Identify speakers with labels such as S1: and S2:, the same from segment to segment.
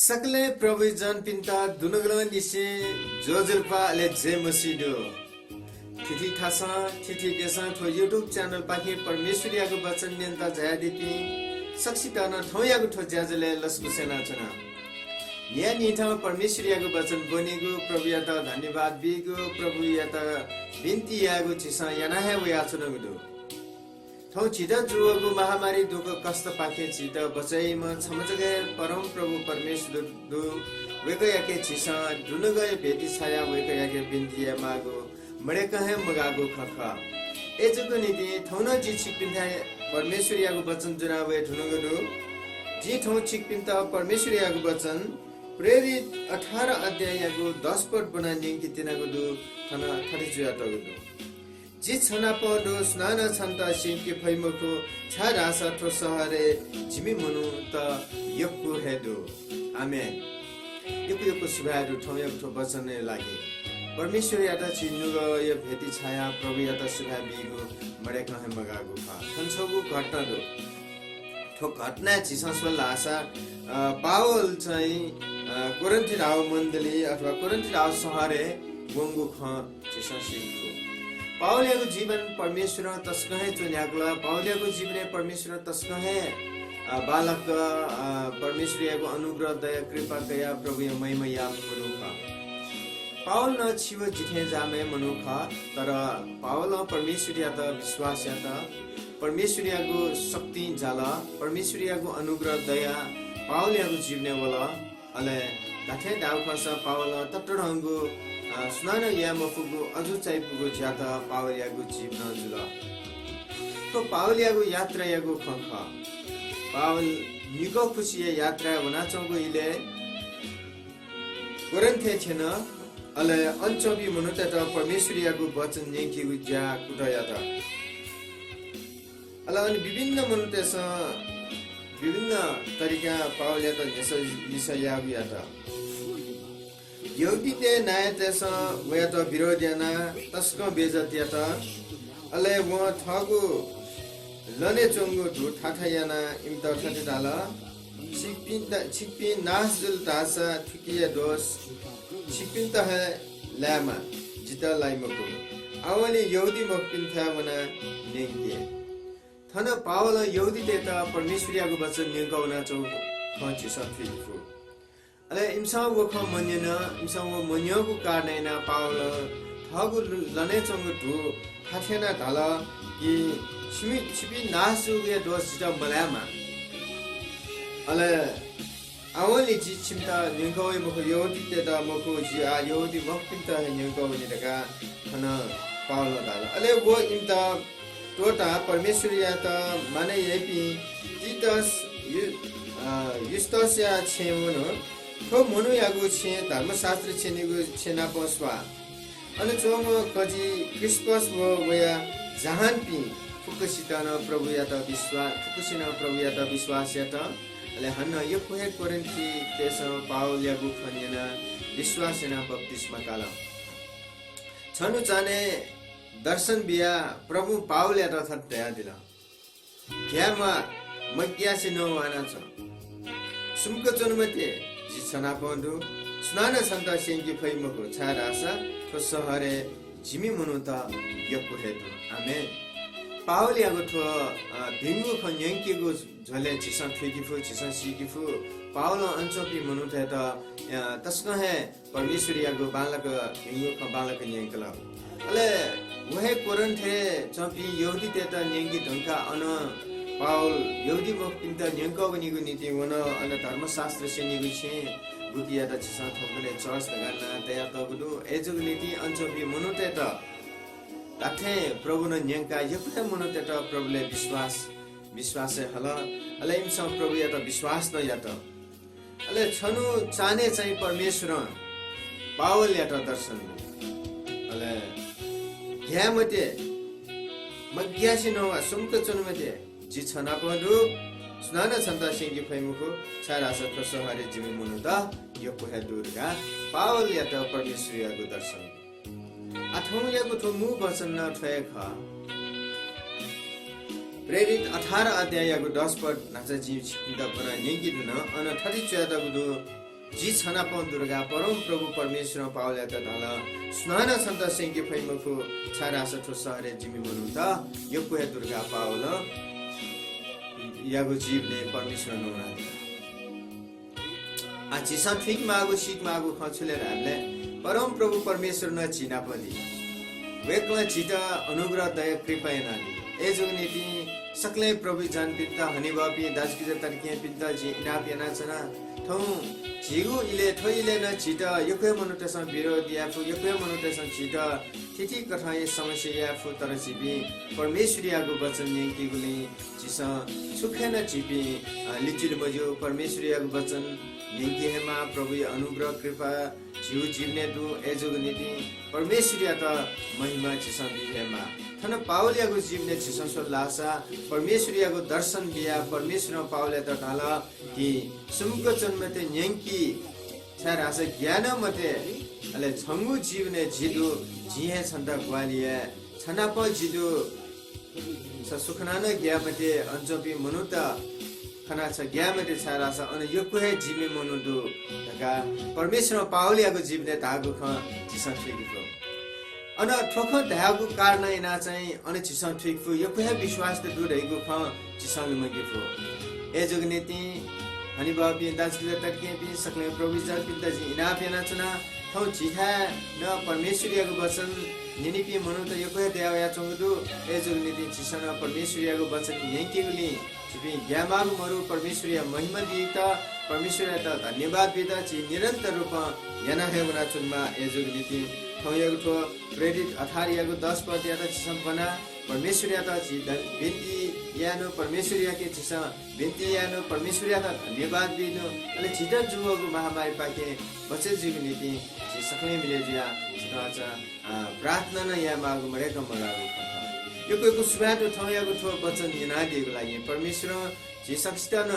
S1: सकले प्रभु जन पिन्ता दुनगलो निसे जोजलपा ले जे मसिदो थिथि थासा थिथि केसा थो युट्युब च्यानल पाखे परमेश्वरियाको वचन नियन्ता जयादिति सक्षिता न थौयाको थो ज्याजले लसकुसेना छना या निथा परमेश्वरियाको वचन बनेको प्रभु या त धन्यवाद बिगो प्रभु या त बिन्ती यागो छिसा याना हे वया छनगदो थौ छिदा जुवको महामारी दुःख कष्ट पाखे छिदा बचाइमा छमजगे परम प्रभु परमेश्वर दु वेकयाके छिसा दुनगय भेटी छाया वेकयाके बिन्ती या मागो मडे कहे मगागो खखा एजको नीति थौना जी छिकपिन्था परमेश्वरियाको वचन जनावे धुनगदो जी थौ छिकपिन्था परमेश्वरियाको वचन प्रेरित 18 अध्यायको 10 पद बनाने कि तिनाको दु थना थरी जुयातगदो जी छना पदो स्नान छन्ता सिंके फैमको छ रासा थो सहरे जिमी मनु त यक्कु हेदो आमेन यक्कु सुभादु थौ यक्कु वचन लागे परमेश्वर याता चिन्नुग य भेटी छाया प्रभु याता सुभा बिगु मडे कहे मगागु फा खन्छगु घटना दो ठो घटना छिससो लासा पावल चाहिँ कोरिन्थी राव मण्डली अथवा कोरिन्थी राव सहरे गंगु ख छिससिको पावलियाको जीवन परमेश्वर तस्कहे चुन्यागला पावलियाको जीवन परमेश्वर तस्कहे बालक परमेश्वरको अनुग्रह दया कृपा दया प्रभु महिमा याम मनुखा पावल न छिव जिथे जामे मनुखा तर पावल परमेश्वरिया त विश्वास या त परमेश्वरियाको शक्ति जाला परमेश्वरियाको अनुग्रह दया पावलियाको जीवन वाला अले दाथे दाउ खसा पावल तटडंगु स्नान या मफुगु अजु चाइपुगु ज्यादा पावलियाको जीवन जुल तो पावलियाको यात्रा यागु खख पावल निको खुशी यात्रा वनाचंगु इले कोरिन्थे छेन अले अञ्चबी मनुत त परमेश्वरियाको वचन नेकी ज्या कुटया त अले अनि विभिन्न मनुतेस विभिन्न तरिका पावलिया त निसयागु या त यौतीते नायतेस वया त विरोधियाना तस्क बेजतिया त अले व थगु लने चंगु धु ठाठायाना इमत ठठिदाल छिकपिन नासजुल तासा ठिकिया दोस छिकपिन त है लामा जिता लाइमको आवले यौदी मकपिन था वना नेंगे थन पावल यौदी देता परमेश्वरियाको वचन नेंगाउना चौ खछि सथिफु अले इमसा वख मन्यन इमसा व मन्यको कारणैना पावल थगु लने चंगु धु ठाठेना धाल कि छिपि नासुगे दोस जिता मलामा अले आवली जी छिमता निगोय मको योदी तेदा मको जी आ योदी मकपिन्ता निगोय निदका खन पावल दाल अले वो इमता तोटा परमेश्वरिया त माने येपि तितस युस्तस्या छेवन थो मनु यागु छे धर्मशास्त्र छेनिगु छेना पस्वा अले चोम कजी क्रिस्पस वो वया जहान पि फुकसिताना प्रभु या त विश्वास फुकसिना प्रभु या त विश्वास या त अले हन्न यो कोहे कोरिन्थी तेस पावल यागु खनिना विश्वासना बप्तिस्मा काल छनु जाने दर्शन बिया प्रभु पावल या त दया दिला क्यामा मग्यासे नवाना छ सुमक जन्मते जिसना पन्दु स्नान सन्ता सेंगी फैमको छारासा थो सहरे जिमी मनुता यको हेतु आमेन पावल यागु थो भिंगु खन्यंकीगु झले छिसन फेकिफु छिसन सिकिफु पावल अञ्चपी मनुते त तस्क है परमेश्वरियागु बालक भिंगु ख बालक न्यंकला अले वहे कोरिन्थे चपी यहुदी ते त न्यंकी ढंका अन पावल यहुदी मकपिन्त न्यंकगनिगु नीति वन अन धर्मशास्त्र सेनिगु छे गुतिया त छिसन थोकले चर्च दगाना दया तगुदु एजुगु नीति अञ्चपी मनुते त ताथे प्रभु न न्यंका यकुते मनुते त प्रभुले विश्वास हल अले इमसा प्रभु या त विश्वास न या त अले छनु चाने चाहिँ परमेश्वर पावल या त दर्शन अले घ्यामते मग्यासी नवा सुमक चनुमते जी छना पदु स्नान छन्ता सिंगी फैमुको छारासा प्रसहरे जिमी मुनु त यो कोहे दुर्गा पावल या त परमेश्वरको दर्शन अठौँयाको थो मु वचन न ठयख प्रेरित 18 अध्यायको 10 पद नाचा जीव छिकिदा बना नेगी दुन अन थरी च्यादा गुदु जी छना पन दुर्गा परम प्रभु परमेश्वर पावले त धल स्नान छन्त सेंके फैमखु छारा सठो सहरे जिमी मनु त यको हे दुर्गा पावल यागो जीवले परमेश्वर नोना आ चिसा ठीक मागो सीख मागो खछुले राले परम प्रभु परमेश्वर न चिना पनि वेकला चिता अनुग्रह दया कृपा नानी ए जोगनीति सकले प्रभु जान पिता हनिबापी दाजकिज तर्के पिता जी इना पिना छना थौ जिगु इले थइले न चिता यको मनुतेसन विरोध याफु यको मनुतेसन चिता थिथि कठाय समस्या याफु तर जिबी परमेश्वरियाको वचन नेकी गुली चिसा सुखे न जिबी लिचिल मजो परमेश्वरियाको वचन नेकी हेमा प्रभु अनुग्रह कृपा जीव जीवने दु एजोगनीति परमेश्वरिया त महिमा चिसा बिहेमा थन पावलियाको जीवने चिसा सो लासा परमेश्वरियाको दर्शन बिया परमेश्वर पावले त ढाला कि सुमको जन्मते न्यांकी छारास ज्ञान मते अले छंगु जीवने जिदु जिहे छन्द ग्वालिए छनाप जिदु स सुखनान ज्ञामते अञ्जपि मनुता खना छ ज्ञामते छारास अन यकुहे जीवे मनुदु ढका परमेश्वर पावलियाको जीवने धागु ख चिसा ठिकको अन ठोख धागु कारण इना चाहिँ अन चिसा ठिकफु यकुहे विश्वास त दुरहेको ख चिसा मगिफु ए जगनेति हनी बाबी दाजले तर्के पि सकले प्रभु जन पिताजी इना पेना चना थौ चिथा न परमेश्वरियाको वचन निनिपि मनु त यको देवया चंगदु ए जगनीति चिसन परमेश्वरियाको वचन यंकेगुली छिपि ज्ञामागु मरु परमेश्वरिया महिमा दिता परमेश्वरिया त धन्यवाद बिदा छि निरन्तर रूपमा याना हेवना चुनमा ए जगनीति थौ यगु प्रेरित अथारियाको 10 पद याता चिसन बना परमेश्वरिया त छि बिन्ती यानो परमेश्वरिया के चिसा बिन्ती यानो परमेश्वरिया त धन्यवाद दिनु अले छिटा जुगको महामारी पाके बचे जीवनीति छि सकले मिले जिया छिटा प्रार्थना न या मागु मरेको मरागु यो कोइको सुबाटो ठौयाको ठो वचन यनादिको लागि परमेश्वर जे सक्सिता न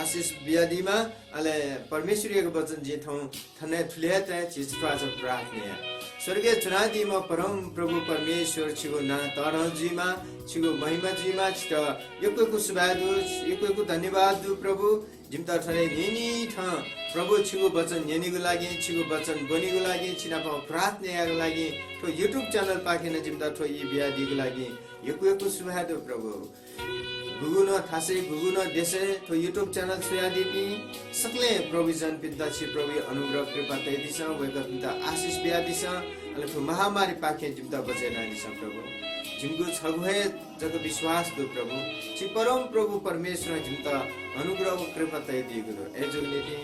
S1: आशिष बियादिमा अले परमेश्वरियाको वचन जे ठौ थने ठुले त छिटवा छ प्रार्थना स्वर्गीय चुनादीमा परम प्रभु परमेश्वर छिगो ना तरजीमा छिगो महिमा जीमा छिट यकोको सुबादु यकोको धन्यवाद दु प्रभु जिमता ठने निनी ठ प्रभु छिगो वचन नेनीको लागि छिगो वचन बनिको लागि छिनापा प्रार्थनाको लागि तो युट्युब च्यानल पाकेन जिमता ठो यी बियादीको लागि यकोको सुबादु प्रभु गुगुन थासे गुगुन देशे तो युट्युब च्यानल सुयादिपि सकले प्रोभिजन पिता छि प्रभु अनुग्रह कृपा तैदिस वेका पिता आशिष बियादिस अले तो महामारी पाके जिमता बचेना दिस प्रभु जिमगु छगुहे जग विश्वास दु प्रभु छि परम प्रभु परमेश्वर जिमता अनुग्रह कृपा तैदिगु ए जगनीति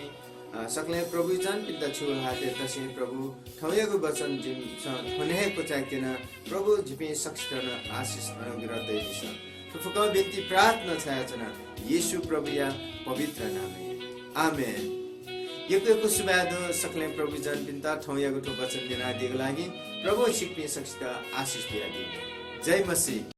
S1: सकले प्रोभिजन पिता छु हाते तसे प्रभु ठौयको वचन जिम छ थने पचाइतेन प्रभु जिपि सक्ष्टन आशिष अनुग्रह दैदिस फुका व्यक्ति प्रार्थना छायाचना येशु प्रभु या पवित्र नाम आमेन यको सुबादो सकले प्रभु जन पिता ठौयाको वचन दिन आदिको लागि प्रभु सिक्ने सक्सित आशिष दिए जय मसीह।